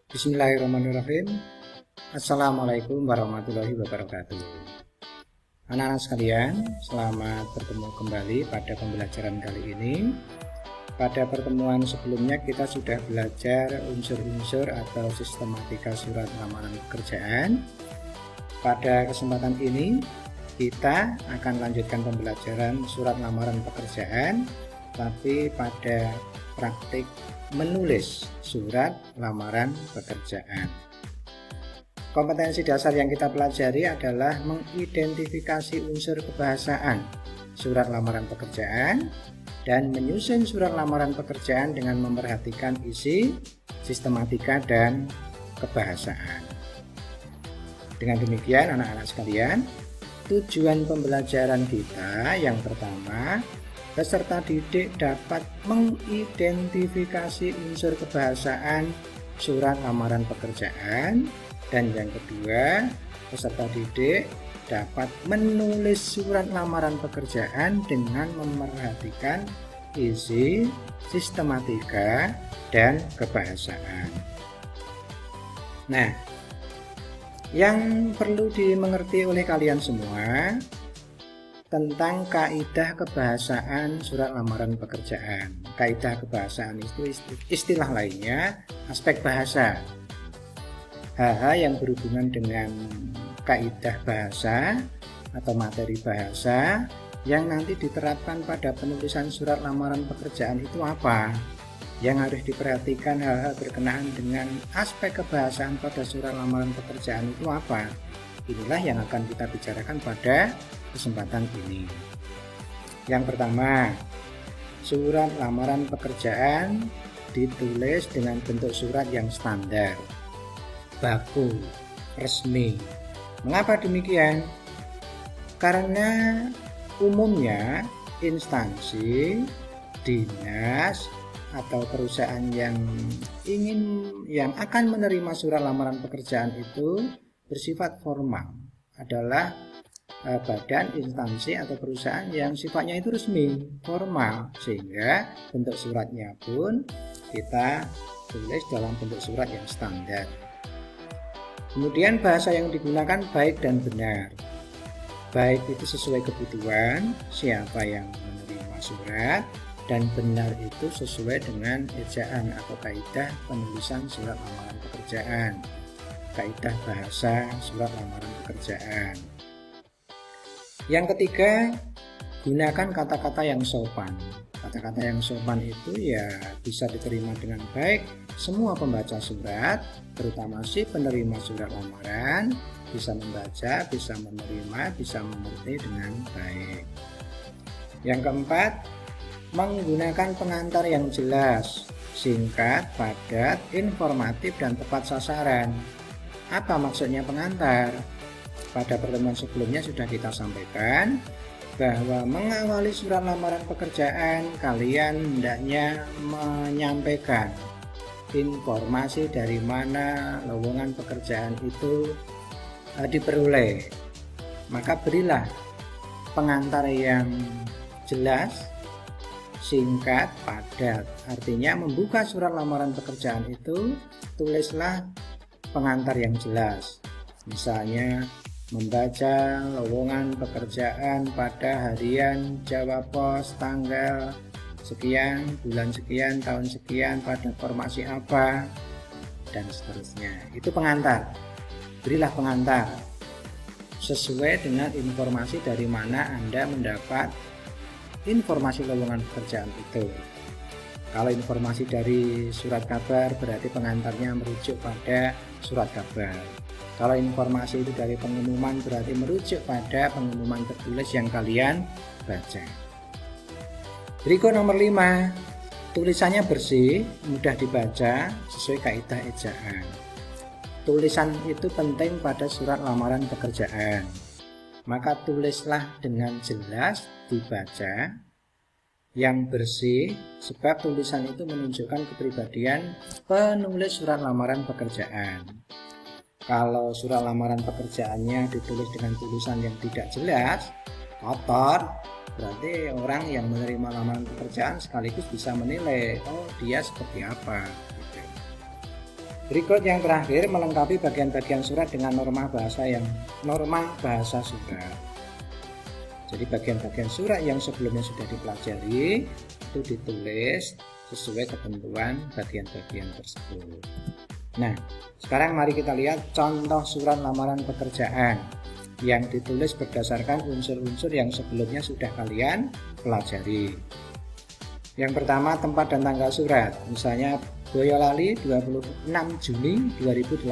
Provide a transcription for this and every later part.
Bismillahirrahmanirrahim. Assalamualaikum warahmatullahi wabarakatuh. Anak-anak sekalian, selamat bertemu kembali pada pembelajaran kali ini. Pada pertemuan sebelumnya kita sudah belajar unsur-unsur atau sistematika surat lamaran pekerjaan. Pada kesempatan ini kita akan lanjutkan pembelajaran surat lamaran pekerjaan, tapi pada praktik menulis surat lamaran pekerjaan. Kompetensi dasar yang kita pelajari adalah mengidentifikasi unsur kebahasaan surat lamaran pekerjaan dan menyusun surat lamaran pekerjaan dengan memperhatikan isi, sistematika, dan kebahasaan. Dengan demikian anak-anak sekalian, tujuan pembelajaran kita yang pertama, peserta didik dapat mengidentifikasi unsur kebahasaan surat lamaran pekerjaan, dan yang kedua, peserta didik dapat menulis surat lamaran pekerjaan dengan memperhatikan isi, sistematika, dan kebahasaan. Nah, yang perlu dimengerti oleh kalian semua tentang kaidah kebahasaan surat lamaran pekerjaan. Kaidah kebahasaan itu istilah lainnya aspek bahasa. Hal-hal yang berhubungan dengan kaidah bahasa atau materi bahasa yang nanti diterapkan pada penulisan surat lamaran pekerjaan itu apa? Yang harus diperhatikan hal-hal berkenaan dengan aspek kebahasaan pada surat lamaran pekerjaan itu apa? Inilah yang akan kita bicarakan pada kesempatan ini. Yang pertama, surat lamaran pekerjaan ditulis dengan bentuk surat yang standar, baku, resmi. Mengapa demikian? Karena umumnya instansi, dinas, atau perusahaan yang akan menerima surat lamaran pekerjaan itu bersifat formal, adalah badan, instansi, atau perusahaan yang sifatnya itu resmi, formal, sehingga bentuk suratnya pun kita tulis dalam bentuk surat yang standar. Kemudian bahasa yang digunakan baik dan benar. Baik itu sesuai kebutuhan siapa yang menerima surat, dan benar itu sesuai dengan ejaan atau kaidah penulisan surat lamaran pekerjaan, kaidah bahasa surat lamaran pekerjaan. Yang ketiga, gunakan kata-kata yang sopan. Kata-kata yang sopan itu ya bisa diterima dengan baik semua pembaca surat, terutama si penerima surat lamaran, bisa membaca, bisa menerima, bisa mengerti dengan baik. Yang keempat, menggunakan pengantar yang jelas, singkat, padat, informatif, dan tepat sasaran. Apa maksudnya pengantar? Pada pertemuan sebelumnya sudah kita sampaikan bahwa mengawali surat lamaran pekerjaan kalian hendaknya menyampaikan informasi dari mana lowongan pekerjaan itu diperoleh. Maka berilah pengantar yang jelas, singkat, padat. Artinya membuka surat lamaran pekerjaan itu, tulislah pengantar yang jelas. Misalnya membaca lowongan pekerjaan pada harian Jawa Pos tanggal sekian, bulan sekian, tahun sekian, pada formasi apa, dan seterusnya. Itu pengantar. Berilah pengantar sesuai dengan informasi dari mana Anda mendapat informasi lowongan pekerjaan itu. Kalau informasi dari surat kabar, berarti pengantarnya merujuk pada surat kabar. Kalau informasi itu dari pengumuman, berarti merujuk pada pengumuman tertulis yang kalian baca. Berikut nomor 5, tulisannya bersih, mudah dibaca, sesuai kaidah ejaan. Tulisan itu penting pada surat lamaran pekerjaan. Maka tulislah dengan jelas, dibaca, yang bersih, sebab tulisan itu menunjukkan kepribadian penulis surat lamaran pekerjaan. Kalau surat lamaran pekerjaannya ditulis dengan tulisan yang tidak jelas, kotor, berarti orang yang menerima lamaran pekerjaan sekaligus bisa menilai, oh dia seperti apa gitu. Berikut yang terakhir, melengkapi bagian-bagian surat dengan norma bahasa surat. Jadi bagian-bagian surat yang sebelumnya sudah dipelajari itu ditulis sesuai ketentuan bagian-bagian tersebut. Nah, sekarang mari kita lihat contoh surat lamaran pekerjaan yang ditulis berdasarkan unsur-unsur yang sebelumnya sudah kalian pelajari. Yang pertama, tempat dan tanggal surat. Misalnya Boyolali 26 Juni 2018.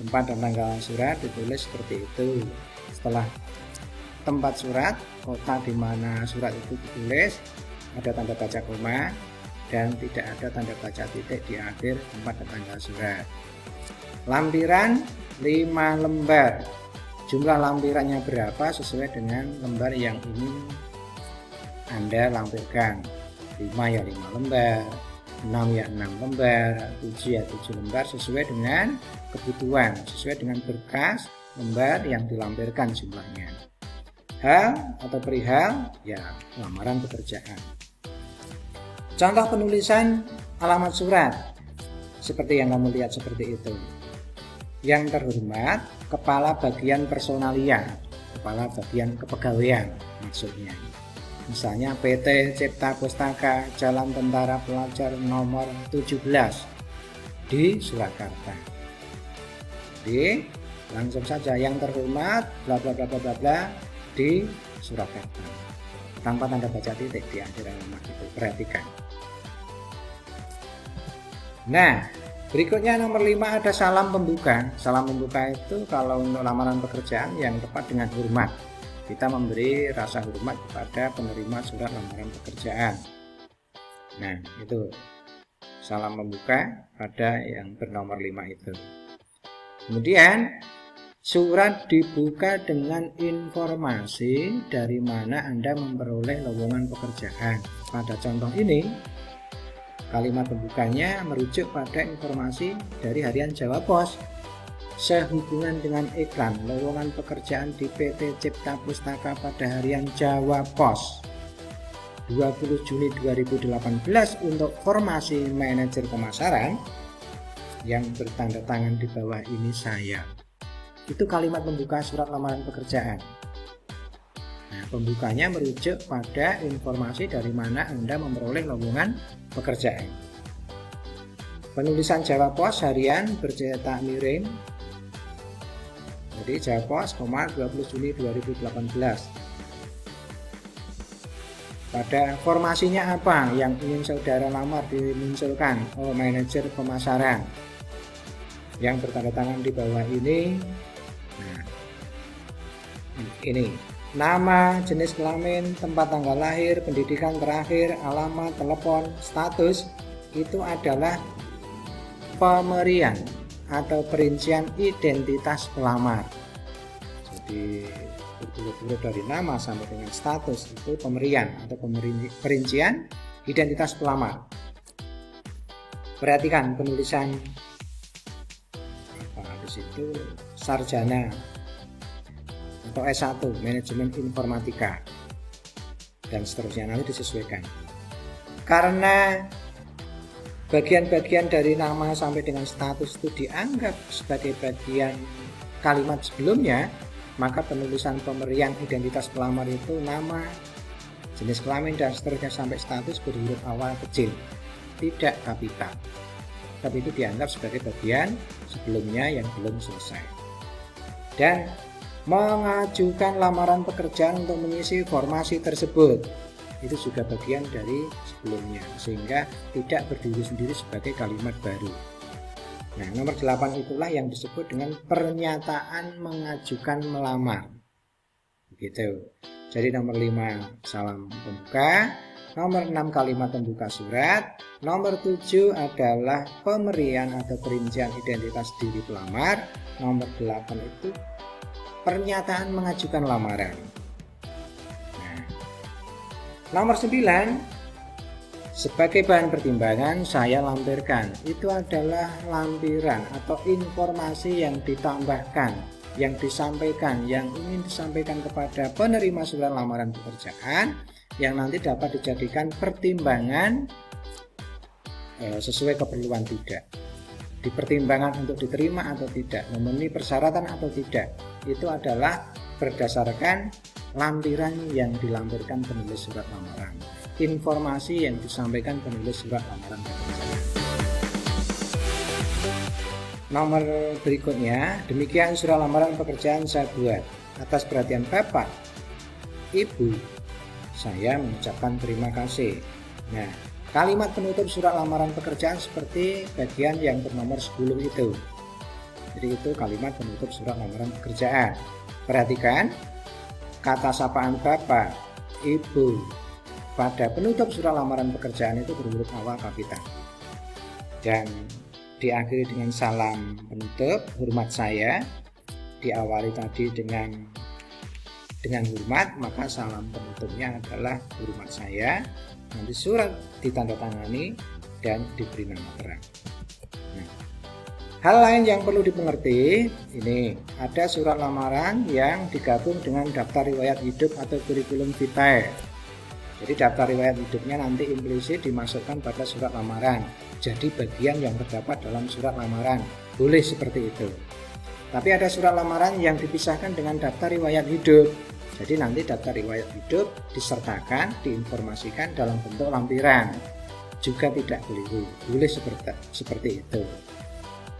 Tempat dan tanggal surat ditulis seperti itu. Setelah tempat surat, kota di mana surat itu ditulis, ada tanda baca koma dan tidak ada tanda baca titik di akhir tempat dan tanggal surat. Lampiran 5 lembar. Jumlah lampirannya berapa sesuai dengan lembar yang ingin Anda lampirkan. 5 ya 5 lembar, 6 ya 6 lembar, 7 ya 7 lembar sesuai dengan kebutuhan, sesuai dengan berkas lembar yang dilampirkan jumlahnya. Hal atau perihal ya lamaran pekerjaan. Contoh penulisan alamat surat seperti yang kamu lihat seperti itu. Yang terhormat kepala bagian personalia, kepala bagian kepegawaian maksudnya. Misalnya PT Cipta Pustaka Jalan Tentara Pelajar nomor 17 di Surakarta. Jadi langsung saja yang terhormat bla bla bla bla bla di Surakarta tanpa tanda baca titik di akhir alamat itu. Perhatikan. Nah, berikutnya nomor 5 ada salam pembuka. Salam pembuka itu kalau untuk lamaran pekerjaan yang tepat dengan hormat. Kita memberi rasa hormat kepada penerima surat lamaran pekerjaan. Nah, itu salam pembuka pada yang bernomor 5 itu. Kemudian surat dibuka dengan informasi dari mana Anda memperoleh lowongan pekerjaan. Pada contoh ini, kalimat pembukanya merujuk pada informasi dari harian Jawa Pos sehubungan dengan iklan lowongan pekerjaan di PT Cipta Pustaka pada harian Jawa Pos 20 Juni 2018 untuk formasi manajer pemasaran yang bertanda tangan di bawah ini saya. Itu kalimat pembuka surat lamaran pekerjaan. Nah, pembukanya merujuk pada informasi dari mana Anda memperoleh lowongan pekerjaan. Penulisan Jawa Pos harian bercetak miring. Jadi Jawa Pos, 20 Juni 2018. Pada formasinya apa yang ingin saudara lamar dimunculkan? Oh, manajer pemasaran. Yang bertanda tangan di bawah ini. Nah, ini nama, jenis kelamin, tempat tanggal lahir, pendidikan terakhir, alamat, telepon, status itu adalah pemberian atau perincian identitas pelamar. Jadi berturut-turut dari nama sampai dengan status itu pemberian atau perincian identitas pelamar. Perhatikan penulisan di situ sarjana atau S1 manajemen informatika dan seterusnya, nanti disesuaikan. Karena bagian-bagian dari nama sampai dengan status itu dianggap sebagai bagian kalimat sebelumnya, maka penulisan pemberian identitas pelamar itu nama, jenis kelamin dan seterusnya sampai status berhuruf awal kecil, tidak kapital. Tapi itu dianggap sebagai bagian sebelumnya yang belum selesai. Dan mengajukan lamaran pekerjaan untuk mengisi formasi tersebut, itu juga bagian dari sebelumnya, sehingga tidak berdiri sendiri sebagai kalimat baru. Nah, nomor 8 itulah yang disebut dengan pernyataan mengajukan melamar. Begitu. Jadi nomor 5 salam pembuka, nomor 6 kalimat pembuka surat, nomor 7 adalah pemberian atau perincian identitas diri pelamar, nomor 8 itu pernyataan mengajukan lamaran. Nomor 9, sebagai bahan pertimbangan saya lampirkan, itu adalah lampiran atau informasi yang ditambahkan, yang disampaikan, yang ingin disampaikan kepada penerima surat lamaran pekerjaan, yang nanti dapat dijadikan pertimbangan sesuai keperluan tidak. dipertimbangkan untuk diterima atau tidak, memenuhi persyaratan atau tidak, itu adalah berdasarkan lampiran yang dilampirkan penulis surat lamaran, informasi yang disampaikan penulis surat lamaran pekerjaan. Nomor berikutnya, demikian surat lamaran pekerjaan saya buat. Atas perhatian Bapak, Ibu, saya mengucapkan terima kasih. Nah, kalimat penutup surat lamaran pekerjaan seperti bagian yang bernomor 10 itu. Jadi itu kalimat penutup surat lamaran pekerjaan. Perhatikan, kata sapaan Bapak, Ibu pada penutup surat lamaran pekerjaan itu berhuruf awal kapital. Dan diakhiri dengan salam penutup, hormat saya. Diawali tadi dengan hormat, maka salam penutupnya adalah hormat saya. Nanti surat ditandatangani dan diberi nama terang. Nah, hal lain yang perlu dimengerti, ini ada surat lamaran yang digabung dengan daftar riwayat hidup atau kurikulum vitae. Jadi daftar riwayat hidupnya nanti implisit dimasukkan pada surat lamaran. Jadi bagian yang terdapat dalam surat lamaran. Boleh seperti itu. Tapi ada surat lamaran yang dipisahkan dengan daftar riwayat hidup. Jadi nanti daftar riwayat hidup disertakan, diinformasikan dalam bentuk lampiran. Juga tidak keliru. Boleh seperti itu.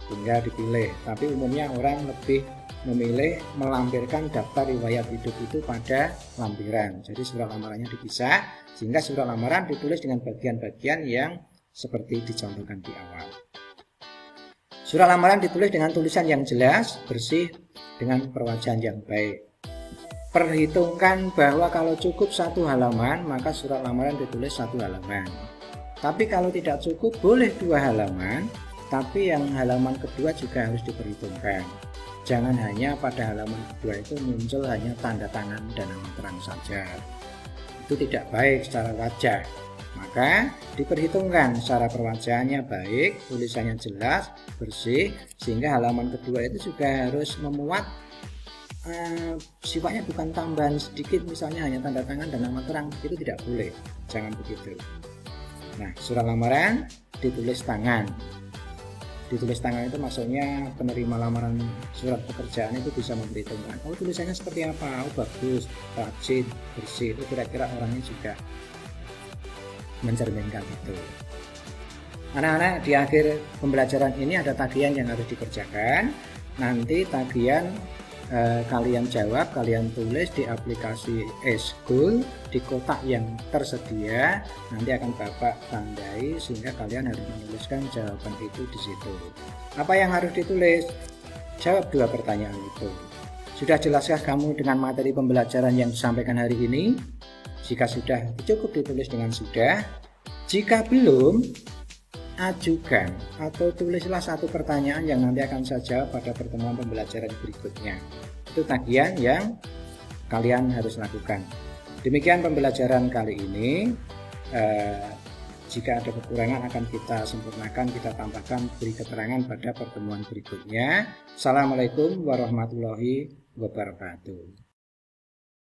Tinggal dipilih. Tapi umumnya orang lebih memilih melampirkan daftar riwayat hidup itu pada lampiran. Jadi surat lamarannya dipisah, sehingga surat lamaran ditulis dengan bagian-bagian yang seperti dicontohkan di awal. Surat lamaran ditulis dengan tulisan yang jelas, bersih, dengan perwajahan yang baik. Perhitungkan bahwa kalau cukup 1 halaman, maka surat lamaran ditulis 1 halaman. Tapi kalau tidak cukup, boleh 2 halaman, tapi yang halaman kedua juga harus diperhitungkan. Jangan hanya pada halaman kedua itu muncul hanya tanda tangan dan nama terang saja. Itu tidak baik secara wajah. Maka diperhitungkan secara perwajahannya baik, tulisannya jelas, bersih, sehingga halaman kedua itu juga harus memuat sifatnya bukan tambahan sedikit, misalnya hanya tanda tangan dan nama terang. Itu tidak boleh, jangan begitu. Nah, surat lamaran ditulis tangan. Ditulis tangan itu maksudnya penerima lamaran surat pekerjaan itu bisa memperhitungkan, oh tulisannya seperti apa, oh bagus, rajin, bersih. Itu kira-kira orangnya juga mencerminkan itu. Anak-anak, di akhir pembelajaran ini ada tagihan yang harus dikerjakan. Nanti tagihan kalian jawab, kalian tulis di aplikasi eSchool di kotak yang tersedia. Nanti akan Bapak tandai sehingga kalian harus menuliskan jawaban itu di situ. Apa yang harus ditulis? Jawab 2 pertanyaan itu. Sudah jelaskah kamu dengan materi pembelajaran yang disampaikan hari ini? Jika sudah, cukup ditulis dengan sudah. Jika belum, ajukan atau tulislah 1 pertanyaan yang nanti akan saya jawab pada pertemuan pembelajaran berikutnya. Itu tagihan yang kalian harus lakukan. Demikian pembelajaran kali ini. Jika ada kekurangan akan kita sempurnakan, kita tambahkan, beri keterangan pada pertemuan berikutnya. Assalamualaikum warahmatullahi wabarakatuh.